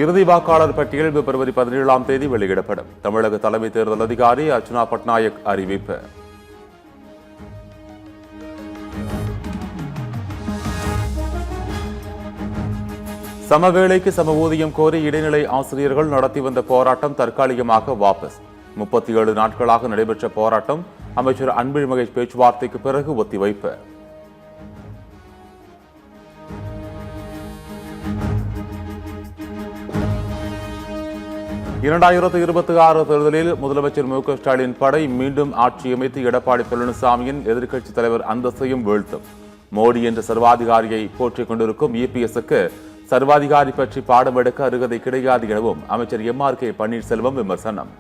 இறுதி வாக்காளர் பட்டியல் பிப்ரவரி 17ஆம் தேதி வெளியிடப்படும். தமிழக தலைமை தேர்தல் அதிகாரி அர்ச்சனா பட்நாயக் அறிவிப்பு. சமவேளைக்கு சம ஊதியம் கோரி இடைநிலை ஆசிரியர்கள் நடத்தி வந்த போராட்டம் தற்காலிகமாக வாபஸ். 37 நாட்களாக நடைபெற்ற போராட்டம் அமைச்சர் அன்பில் மகேஷ் பேச்சுவார்த்தைக்கு பிறகு ஒத்திவைப்பு. இரண்டாயிரத்து 26 தேர்தலில் முதலமைச்சர் மு க ஸ்டாலின் படை மீண்டும் ஆட்சியமைத்து எடப்பாடி பழனிசாமியின் எதிர்க்கட்சித் தலைவர் அந்தஸ்தையும் வீழ்த்தும். மோடி என்ற சர்வாதிகாரியை போற்றிக் கொண்டிருக்கும் இபிஎஸ்க்கு சர்வாதிகாரி பற்றி பாடம் எடுக்க அருகதை கிடையாது எனவும் அமைச்சர் எம்.ஆர்.கே. பன்னீர்செல்வம் விமர்சனம்.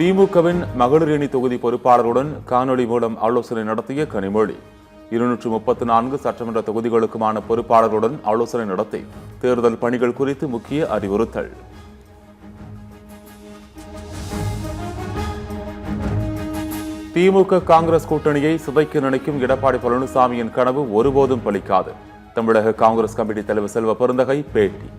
திமுகவின் மகளிர் அணி தொகுதி பொறுப்பாளருடன் காணொலி மூலம் ஆலோசனை நடத்திய கனிமொழி. 234 சட்டமன்ற தொகுதிகளுக்குமான பொறுப்பாளர்களுடன் ஆலோசனை நடத்தி தேர்தல் பணிகள் குறித்து முக்கிய அறிவுறுத்தல். திமுக காங்கிரஸ் கூட்டணியை சிதைக்க நினைக்கும் எடப்பாடி பழனிசாமியின் கனவு ஒருபோதும் பலிக்காது. தமிழக காங்கிரஸ் கமிட்டி தலைவர் செல்வ பெருந்தகை பேட்டி.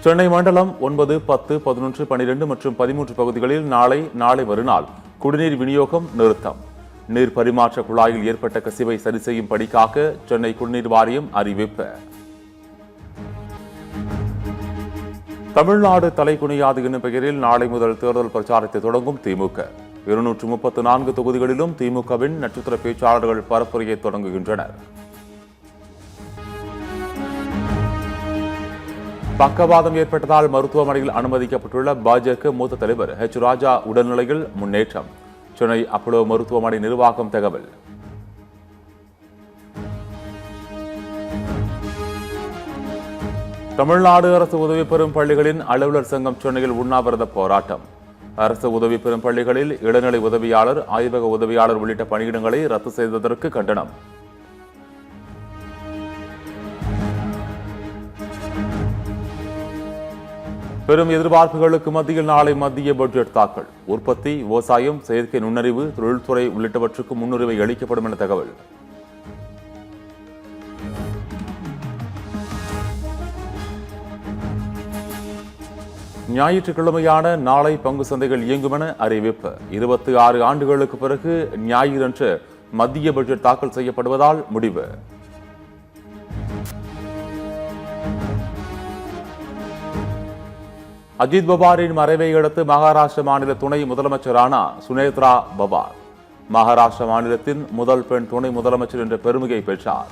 சென்னை மண்டலம் 9, 10, 11, 12 மற்றும் 13 பகுதிகளில் நாளை மறுநாள் குடிநீர் விநியோகம் நிறுத்தம். நீர் பரிமாற்ற குழாயில் ஏற்பட்ட கசிவை சரி செய்யும் பணிக்காக சென்னை குடிநீர் வாரியம் அறிவிப்பு. தமிழ்நாடு தலைகுனியாது எனும் பெயரில் நாளை முதல் தேர்தல் பிரச்சாரத்தை தொடங்கும் திமுக. 234 தொகுதிகளிலும் திமுகவின் நட்சத்திர பேச்சாளர்கள் பரப்புரையை தொடங்குகின்றனர். பக்கவாதம் ஏற்பட்டதால் மருத்துவமனையில் அனுமதிக்கப்பட்டுள்ள பாஜக மூத்த தலைவர் எச். ராஜா உடல்நிலையில் முன்னேற்றம். சென்னை அப்போலோ மருத்துவமனை நிர்வாகம் தகவல். தமிழ்நாடு அரசு உதவி பெறும் பள்ளிகளின் அலுவலர் சங்கம் சென்னையில் உண்ணாவிரத போராட்டம். அரசு உதவி பெறும் பள்ளிகளில் இளநிலை உதவியாளர், ஆய்வக உதவியாளர் உள்ளிட்ட பணியிடங்களை ரத்து செய்ததற்கு கண்டனம். பெரும் எதிர்பார்ப்புகளுக்கு மத்தியில் நாளை மத்திய பட்ஜெட் தாக்கல். உற்பத்தி, விவசாயம், செயற்கை நுண்ணறிவு, தொழில்துறை உள்ளிட்டவற்றுக்கு முன்னுரிமை அளிக்கப்படும் என தகவல். ஞாயிற்றுக்கிழமையான நாளை பங்கு சந்தைகள் இயங்கும் என அறிவிப்பு. 26 ஆண்டுகளுக்கு பிறகு ஞாயிறன்று மத்திய பட்ஜெட் தாக்கல் செய்யப்படுவதால் முடிவு. அஜித் பவாரின் மறைவை அடுத்து மகாராஷ்டிர மாநில துணை முதலமைச்சரான சுனேத்ரா பவார் மகாராஷ்டிர மாநிலத்தின் முதல் பெண் துணை முதலமைச்சர் என்ற பெருமையை பெற்றார்.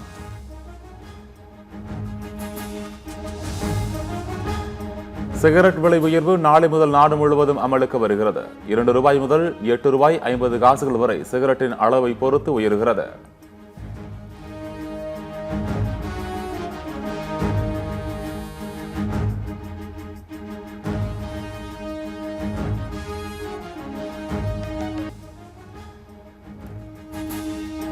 சிகரெட் விலை உயர்வு நாளை முதல் நாடு முழுவதும் அமலுக்கு வருகிறது. 2 ரூபாய் முதல் 8 ரூபாய் 50 காசுகள் வரை சிகரெட்டின் அளவை பொறுத்து உயர்கிறது.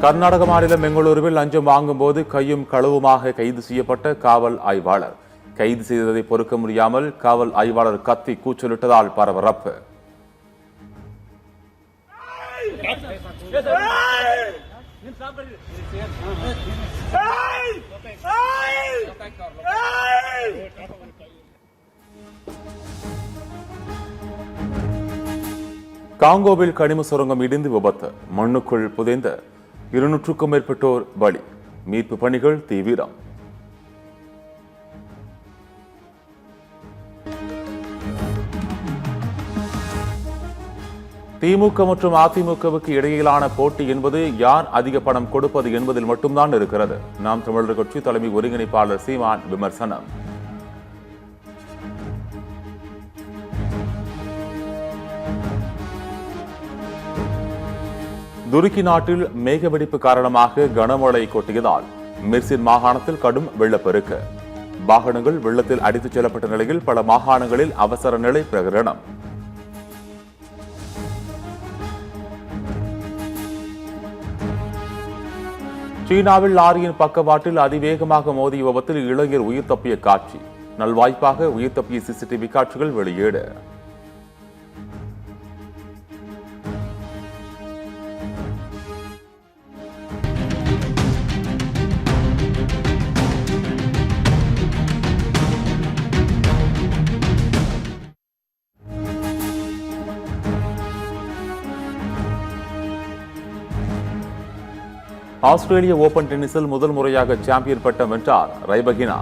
கர்நாடக மாநிலம் பெங்களூருவில் லஞ்சம் வாங்கும்போது கையும் களவுமாக கைது செய்யப்பட்ட காவல் ஆய்வாளர். கைது செய்ததை பொறுக்க முடியாமல் காவல் ஆய்வாளர் கத்தி கூச்சலிட்டதால் பரபரப்பு. காங்கோவில் கனிம சுரங்கம் இடிந்து விபத்து. மண்ணுக்குள் புதைந்த 200க்கும் மேற்பட்டோர் பலி. மீட்பு பணிகள் தீவிரம். திமுக மற்றும் அதிமுகவுக்கு இடையிலான போட்டி என்பது யார் அதிக பணம் கொடுப்பது என்பதில் மட்டும்தான் இருக்கிறது. நாம் தமிழர் கட்சி தலைமை ஒருங்கிணைப்பாளர் சீமான் விமர்சனம். துருக்கி நாட்டில் மேகவெடிப்பு காரணமாக கனமழை கொட்டியதால் மிர்சின் மாகாணத்தில் கடும் வெள்ளப்பெருக்கு. வாகனங்கள் வெள்ளத்தில் அடித்துச் செல்லப்பட்ட நிலையில் பல மாகாணங்களில் அவசர நிலை பிரகடனம். சீனாவில் லாரியின் பக்கவாட்டில் அதிவேகமாக மோதிய விபத்தில் இளைஞர் உயிர் தப்பிய காட்சி. நல்வாய்ப்பாக உயிர் தப்பிய சிசிடிவி காட்சிகள் வெளியீடு. ஆஸ்திரேலிய ஓபன் டென்னிஸில் முதல் முறையாக சாம்பியன் பட்டம் வென்றார் ரைபகினா.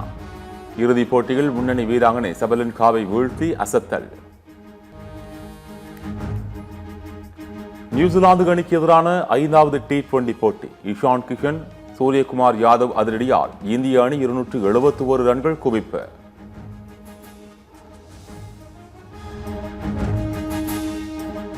இறுதிப் போட்டியில் முன்னணி வீராங்கனை சபலென்காவை வீழ்த்தி அசத்தல். நியூசிலாந்து அணிக்கு எதிரான 5வது T20 போட்டி. இஷான் கிஷன், சூரியகுமார் யாதவ் அதிரடியால் இந்திய அணி 271 ரன்கள் குவிப்பு.